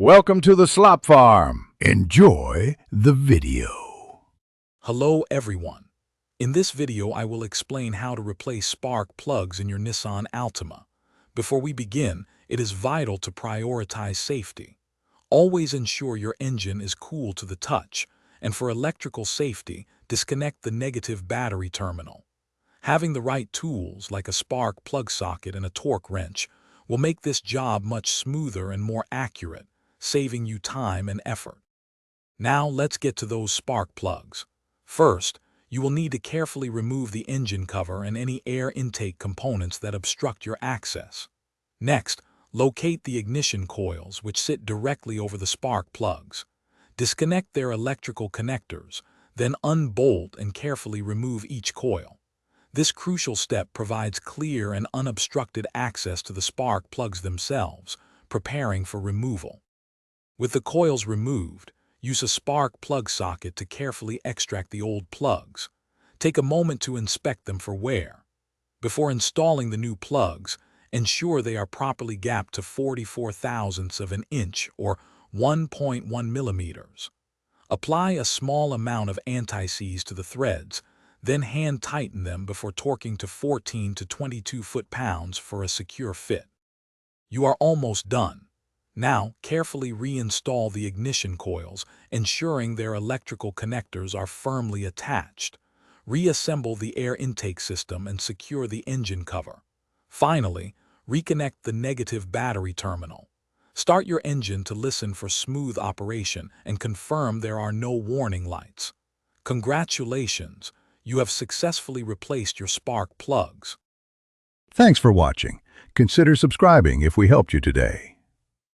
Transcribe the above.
Welcome to the Slop Farm. Enjoy the video. Hello everyone. In this video I will explain how to replace spark plugs in your Nissan Altima. Before we begin, it is vital to prioritize safety. Always ensure your engine is cool to the touch, and for electrical safety, disconnect the negative battery terminal. Having the right tools, like a spark plug socket and a torque wrench, will make this job much smoother and more accurate, saving you time and effort. Now let's get to those spark plugs. First, you will need to carefully remove the engine cover and any air intake components that obstruct your access. Next, locate the ignition coils, which sit directly over the spark plugs. Disconnect their electrical connectors, then unbolt and carefully remove each coil. This crucial step provides clear and unobstructed access to the spark plugs themselves, preparing for removal. With the coils removed, use a spark plug socket to carefully extract the old plugs. Take a moment to inspect them for wear. Before installing the new plugs, ensure they are properly gapped to 44 thousandths of an inch or 1.1 millimeters. Apply a small amount of anti-seize to the threads, then hand tighten them before torquing to 14 to 22 foot-pounds for a secure fit. You are almost done. Now, carefully reinstall the ignition coils, ensuring their electrical connectors are firmly attached. Reassemble the air intake system and secure the engine cover. Finally, reconnect the negative battery terminal. Start your engine to listen for smooth operation and confirm there are no warning lights. Congratulations, you have successfully replaced your spark plugs. Thanks for watching. Consider subscribing if we helped you today.